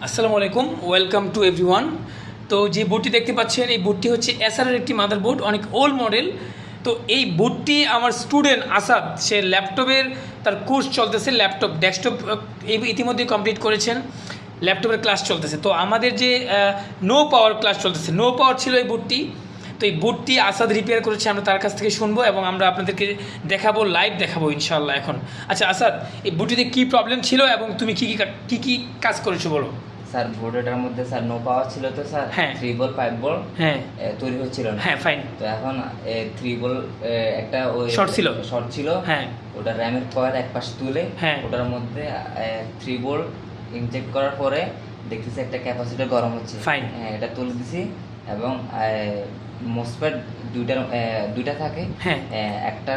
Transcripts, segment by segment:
আসসালামু আলাইকুম, welcome to everyone. তো যে বোর্ডটি দেখতে পাচ্ছেন এই বোর্ডটি হচ্ছে এসআরের একটি মাদারবোর্ড, অনেক ওল্ড মডেল। তো এই বোর্ডটি আমার স্টুডেন্ট আসাদ, সে ল্যাপটপের তার কোর্স চলতেছে, ল্যাপটপ ডেস্কটপ ইতিমধ্যে কমপ্লিট করেছেন, ল্যাপটপের ক্লাস চলতেছে। তো আমাদের যে নো পাওয়ার ক্লাস চলতেছে, নো পাওয়ার ছিল এই বোর্ডটি। তো এই বোর্ডটি আসাদ রিপেয়ার করেছে, আমরা তার কাছ থেকে শুনবো এবং আমরা আপনাদেরকে দেখাবো, লাইভ দেখাবো ইনশাল্লাহ এখন। আচ্ছা আসাদ, এই বোর্ডটিতে কী প্রবলেম ছিল এবং তুমি কী কাজ করেছো বলো। স্যার বোর্ডের মধ্যে স্যার নো পাওয়ার ছিল, তো স্যার হ্যাঁ 3 বল 5 বল হ্যাঁ তৈরি হচ্ছিল না। হ্যাঁ ফাইন। তো এখন 3 বল একটা ওই শর্ট ছিল হ্যাঁ। ওটা র্যামের কয়েল এক পাশে তুলে হ্যাঁ ওটার মধ্যে 3 বল ইনজেক্ট করার পরে দেখতেছি একটা ক্যাপাসিটর গরম হচ্ছে। ফাইন। হ্যাঁ, এটা তুলে দিছি এবং মোসফেট দুইটা থাকে। হ্যাঁ, একটা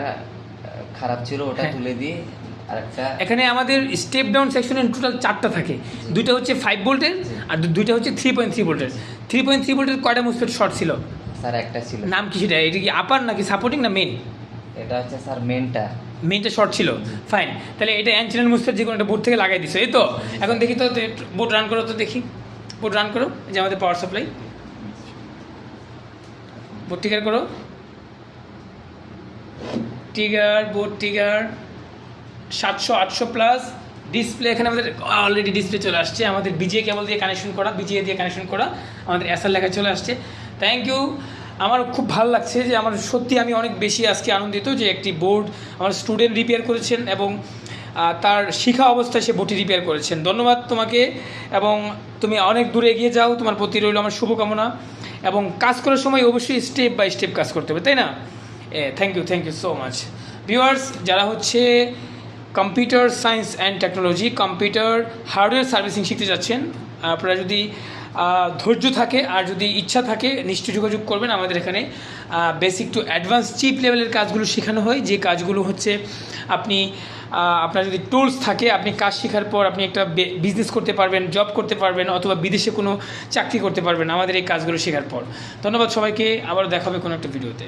খারাপ ছিল, ওটা তুলে দিয়ে আরেকটা। এখানে আমাদের স্টেপ ডাউন সেকশনে টোটাল 4টা থাকে, দুইটা হচ্ছে 5 ভোল্টের আর দুইটা হচ্ছে 3.3 ভোল্টের। 3.3 ভোল্টের কয়টা মুসফেট শর্ট ছিল স্যার? একটা ছিল। নাম কি সেটা? এটা কি আপার নাকি সাপোর্টিং না মেন? এটা হচ্ছে স্যার মেনটা শর্ট ছিল। ফাইন, তাহলে এটা এন চ্যানেল মুসফেট যে কোনো একটা বোর্ড থেকে লাগাই দিছো, এই তো। এখন দেখি তো বোর্ড রান করো, তো দেখি বোর্ড রান করো, যে আমাদের পাওয়ার সাপ্লাই বোর্ড ট্রিগার করো, বোর্ড ট্রিগার 700 800 প্লাস ডিসপ্লে। এখানে আমাদের অলরেডি ডিসপ্লে চলে আসছে, আমাদের বিজিএ কেবল দিয়ে কানেকশন করা, বিজিএ দিয়ে কানেকশন করা, আমাদের এসআর লেখা চলে আসছে। Thank you. আমার খুব ভালো লাগছে যে আমার সত্যি আমি অনেক বেশি আজকে আনন্দিত যে একটি বোর্ড আমার স্টুডেন্ট রিপেয়ার করেছেন এবং তার শিখা অবস্থায় সে বোর্ডটি রিপেয়ার করেছেন। ধন্যবাদ তোমাকে, এবং তুমি অনেক দূরে এগিয়ে যাও, তোমার প্রতি রইল আমার শুভকামনা। এবং কাজ করার সময় অবশ্যই স্টেপ বাই স্টেপ কাজ করতে হবে, তাই না? Thank you so much. Viewers, যারা হচ্ছে computer science and technology, computer hardware servicing শিখতে যাচ্ছেন, আপনারা যদি ধৈর্য থাকে আর যদি ইচ্ছা থাকে নিশ্চয়ই যোগাযোগ করবেন। আমাদের এখানে বেসিক টু অ্যাডভান্স চিপ লেভেলের কাজগুলো শেখানো হয়, যে কাজগুলো হচ্ছে আপনার যদি টুলস থাকে, আপনি কাজ শেখার পর আপনি একটা বিজনেস করতে পারবেন, জব করতে পারবেন, অথবা বিদেশে কোনো চাকরি করতে পারবেন আমাদের এই কাজগুলো শেখার পর। ধন্যবাদ সবাইকে, আবার দেখা হবে কোনো একটা ভিডিওতে।